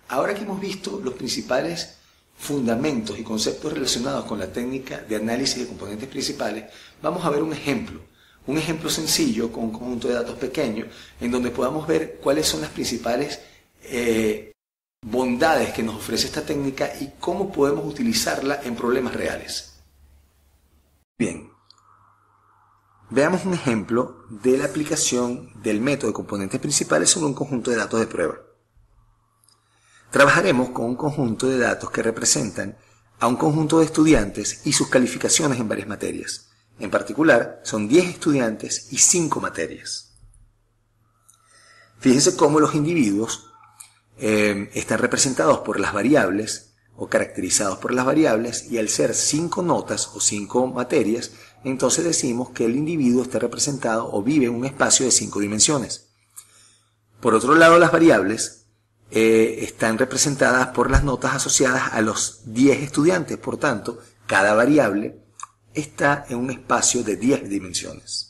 Ahora que hemos visto los principales fundamentos y conceptos relacionados con la técnica de análisis de componentes principales, vamos a ver un ejemplo sencillo con un conjunto de datos pequeños en donde podamos ver cuáles son las principales bondades que nos ofrece esta técnica y cómo podemos utilizarla en problemas reales. Bien, veamos un ejemplo de la aplicación del método de componentes principales sobre un conjunto de datos de prueba. Trabajaremos con un conjunto de datos que representan a un conjunto de estudiantes y sus calificaciones en varias materias. En particular, son 10 estudiantes y 5 materias. Fíjense cómo los individuos están representados por las variables o caracterizados por las variables, y al ser 5 notas o 5 materias, entonces decimos que el individuo está representado o vive en un espacio de 5 dimensiones. Por otro lado, las variables están representadas por las notas asociadas a los 10 estudiantes. Por tanto, cada variable está en un espacio de 10 dimensiones.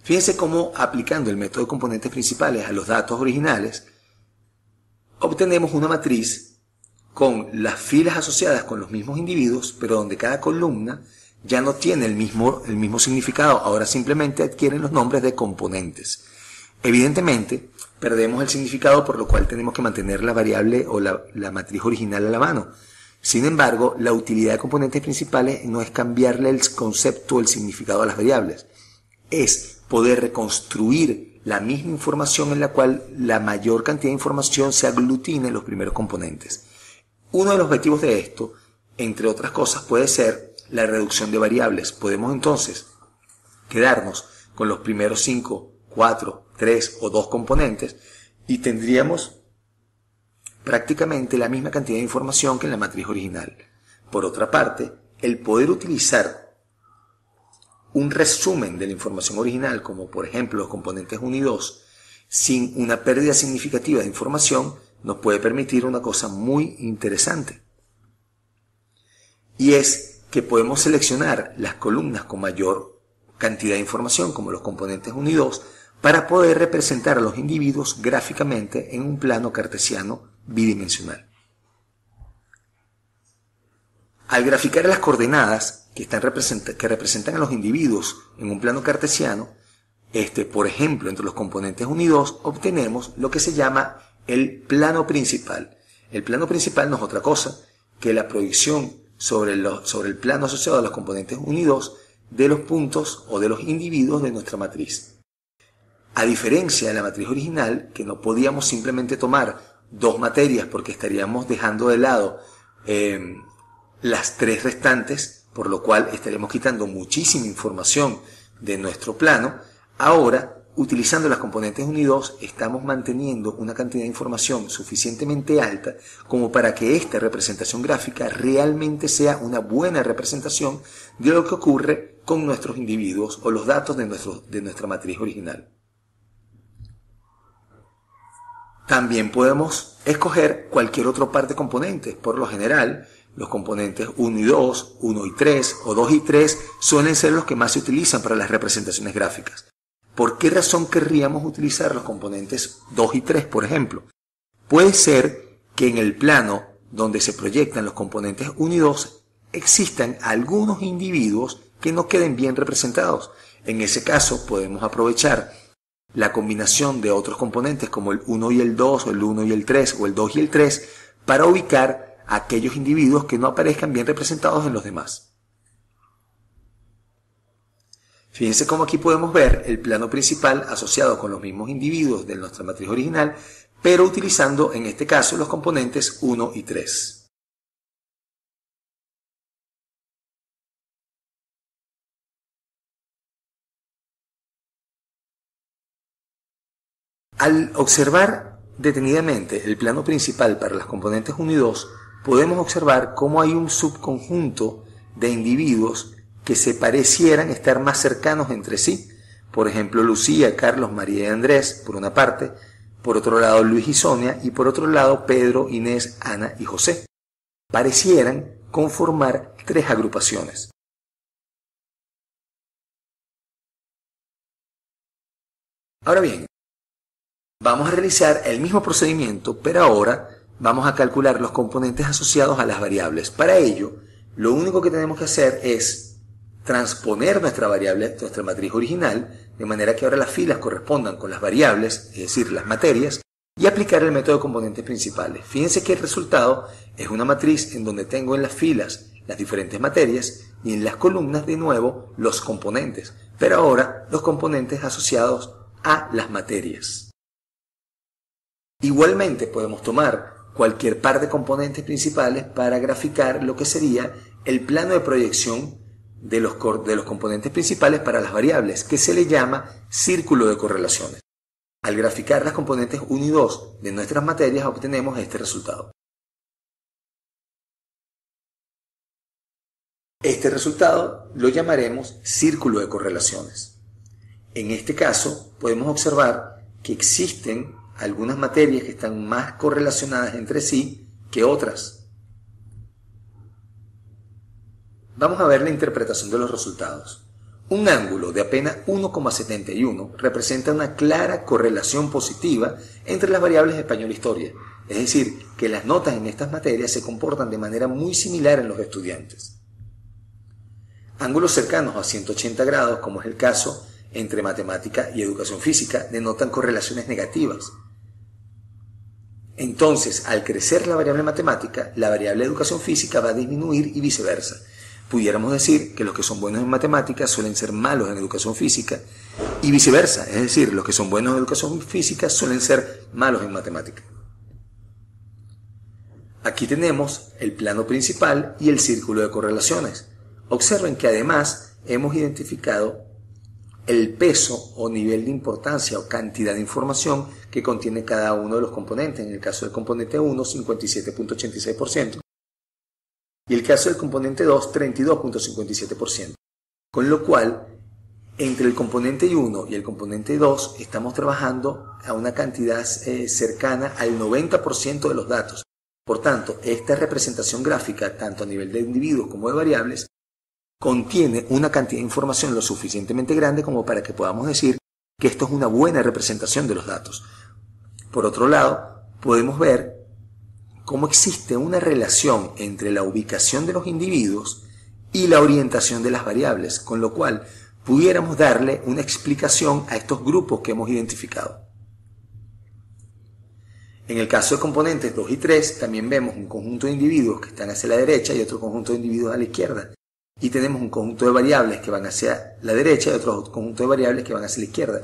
Fíjense cómo, aplicando el método de componentes principales a los datos originales, obtenemos una matriz con las filas asociadas con los mismos individuos, pero donde cada columna ya no tiene el mismo significado, ahora simplemente adquieren los nombres de componentes. Evidentemente, perdemos el significado, por lo cual tenemos que mantener la variable o la matriz original a la mano. Sin embargo, la utilidad de componentes principales no es cambiarle el concepto o el significado a las variables. Es poder reconstruir la misma información en la cual la mayor cantidad de información se aglutina en los primeros componentes. Uno de los objetivos de esto, entre otras cosas, puede ser la reducción de variables. Podemos entonces quedarnos con los primeros 5, 4, 3 o 2 componentes y tendríamos prácticamente la misma cantidad de información que en la matriz original. Por otra parte, el poder utilizar un resumen de la información original, como por ejemplo los componentes 1 y 2, sin una pérdida significativa de información, nos puede permitir una cosa muy interesante. Y es que podemos seleccionar las columnas con mayor cantidad de información, como los componentes 1 y 2, para poder representar a los individuos gráficamente en un plano cartesiano bidimensional. Al graficar las coordenadas que representan a los individuos en un plano cartesiano, por ejemplo, entre los componentes 1 y 2, obtenemos lo que se llama el plano principal. El plano principal no es otra cosa que la proyección sobre el plano asociado a los componentes 1 y 2 de los puntos o de los individuos de nuestra matriz. A diferencia de la matriz original, que no podíamos simplemente tomar 2 materias porque estaríamos dejando de lado las 3 restantes, por lo cual estaríamos quitando muchísima información de nuestro plano. Ahora, utilizando las componentes 1 y 2, estamos manteniendo una cantidad de información suficientemente alta como para que esta representación gráfica realmente sea una buena representación de lo que ocurre con nuestros individuos o los datos de nuestra matriz original. También podemos escoger cualquier otro par de componentes. Por lo general, los componentes 1 y 2, 1 y 3 o 2 y 3 suelen ser los que más se utilizan para las representaciones gráficas. ¿Por qué razón querríamos utilizar los componentes 2 y 3, por ejemplo? Puede ser que en el plano donde se proyectan los componentes 1 y 2 existan algunos individuos que no queden bien representados. En ese caso podemos aprovechar la combinación de otros componentes como el 1 y el 2 o el 1 y el 3 o el 2 y el 3 para ubicar a aquellos individuos que no aparezcan bien representados en los demás. Fíjense cómo aquí podemos ver el plano principal asociado con los mismos individuos de nuestra matriz original, pero utilizando en este caso los componentes 1 y 3. Al observar detenidamente el plano principal para las componentes 1 y 2, podemos observar cómo hay un subconjunto de individuos que se parecieran estar más cercanos entre sí. Por ejemplo, Lucía, Carlos, María y Andrés, por una parte; por otro lado, Luis y Sonia; y por otro lado, Pedro, Inés, Ana y José. parecieran conformar tres agrupaciones. Ahora bien, vamos a realizar el mismo procedimiento, pero ahora vamos a calcular los componentes asociados a las variables. Para ello, lo único que tenemos que hacer es transponer nuestra matriz original, de manera que ahora las filas correspondan con las variables, es decir, las materias, y aplicar el método de componentes principales. Fíjense que el resultado es una matriz en donde tengo en las filas las diferentes materias y en las columnas de nuevo los componentes, pero ahora los componentes asociados a las materias. Igualmente podemos tomar cualquier par de componentes principales para graficar lo que sería el plano de proyección de los componentes principales para las variables, que se le llama círculo de correlaciones. Al graficar las componentes 1 y 2 de nuestras materias obtenemos este resultado. Este resultado lo llamaremos círculo de correlaciones. En este caso podemos observar que existen algunas materias que están más correlacionadas entre sí que otras. Vamos a ver la interpretación de los resultados. Un ángulo de apenas 1,71 representa una clara correlación positiva entre las variables de español e historia, es decir, que las notas en estas materias se comportan de manera muy similar en los estudiantes. Ángulos cercanos a 180 grados, como es el caso entre matemática y educación física, denotan correlaciones negativas. Entonces, al crecer la variable matemática, la variable de educación física va a disminuir y viceversa. Pudiéramos decir que los que son buenos en matemáticas suelen ser malos en educación física y viceversa, es decir, los que son buenos en educación física suelen ser malos en matemática. Aquí tenemos el plano principal y el círculo de correlaciones. Observen que además hemos identificado el peso o nivel de importancia o cantidad de información que contiene cada uno de los componentes. En el caso del componente 1, 57.86%. Y el caso del componente 2, 32.57%. Con lo cual, entre el componente 1 y el componente 2 estamos trabajando a una cantidad cercana al 90% de los datos. Por tanto, esta representación gráfica, tanto a nivel de individuos como de variables, contiene una cantidad de información lo suficientemente grande como para que podamos decir que esto es una buena representación de los datos. Por otro lado, podemos ver cómo existe una relación entre la ubicación de los individuos y la orientación de las variables, con lo cual pudiéramos darle una explicación a estos grupos que hemos identificado. En el caso de componentes 2 y 3, también vemos un conjunto de individuos que están hacia la derecha y otro conjunto de individuos a la izquierda. Y tenemos un conjunto de variables que van hacia la derecha y otro conjunto de variables que van hacia la izquierda.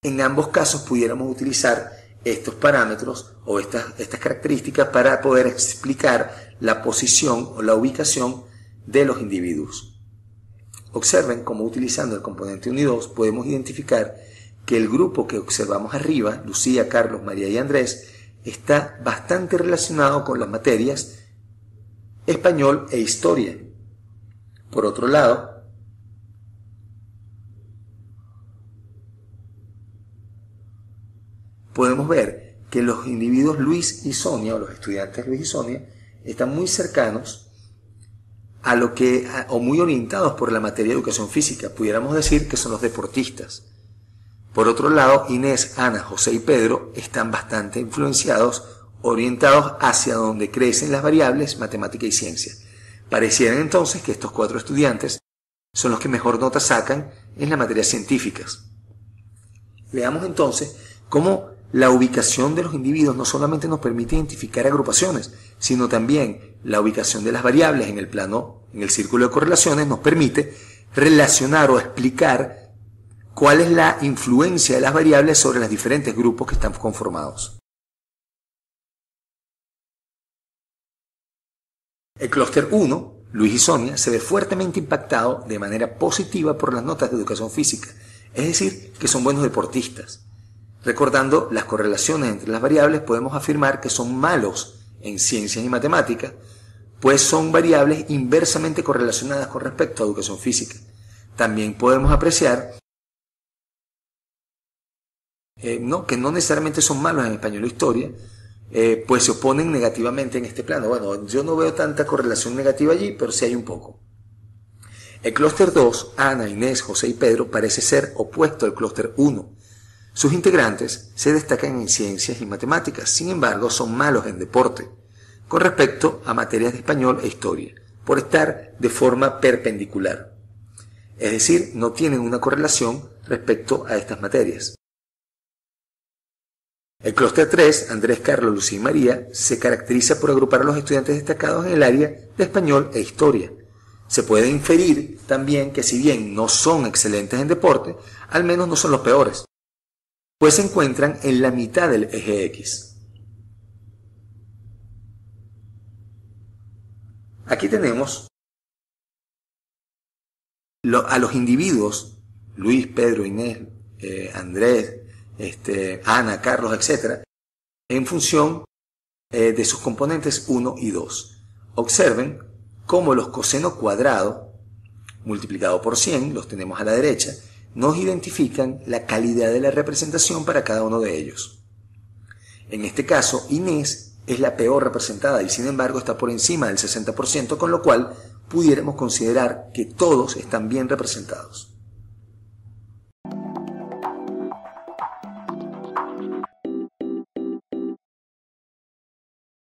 En ambos casos pudiéramos utilizar estos parámetros o estas características para poder explicar la posición o la ubicación de los individuos. Observen cómo utilizando el componente 1 y 2 podemos identificar que el grupo que observamos arriba, Lucía, Carlos, María y Andrés, está bastante relacionado con las materias español e historia. Por otro lado, podemos ver que los individuos Luis y Sonia, o los estudiantes Luis y Sonia, están muy cercanos a o muy orientados por la materia de educación física. Pudiéramos decir que son los deportistas. Por otro lado, Inés, Ana, José y Pedro están bastante influenciados, orientados hacia donde crecen las variables matemática y ciencia. Parecieran entonces que estos 4 estudiantes son los que mejor nota sacan en las materias científicas. Veamos entonces cómo la ubicación de los individuos no solamente nos permite identificar agrupaciones, sino también la ubicación de las variables en el plano, en el círculo de correlaciones, nos permite relacionar o explicar cuál es la influencia de las variables sobre los diferentes grupos que están conformados. El clúster 1, Luis y Sonia, se ve fuertemente impactado de manera positiva por las notas de educación física, es decir, que son buenos deportistas. Recordando las correlaciones entre las variables, podemos afirmar que son malos en ciencias y matemáticas, pues son variables inversamente correlacionadas con respecto a educación física. También podemos apreciar que no necesariamente son malos en español o historia, pues se oponen negativamente en este plano. Bueno, yo no veo tanta correlación negativa allí, pero sí hay un poco. El clúster 2, Ana, Inés, José y Pedro, parece ser opuesto al clúster 1. Sus integrantes se destacan en ciencias y matemáticas, sin embargo son malos en deporte, con respecto a materias de español e historia, por estar de forma perpendicular. Es decir, no tienen una correlación respecto a estas materias. El clúster 3, Andrés, Carlos, Lucía y María, se caracteriza por agrupar a los estudiantes destacados en el área de español e historia. Se puede inferir también que si bien no son excelentes en deporte, al menos no son los peores, pues se encuentran en la mitad del eje X. Aquí tenemos a los individuos, Luis, Pedro, Inés, Andrés, Ana, Carlos, etc., en función de sus componentes 1 y 2. Observen cómo los coseno cuadrado multiplicado por 100, los tenemos a la derecha, nos identifican la calidad de la representación para cada uno de ellos. En este caso, Inés es la peor representada y sin embargo está por encima del 60%, con lo cual pudiéramos considerar que todos están bien representados.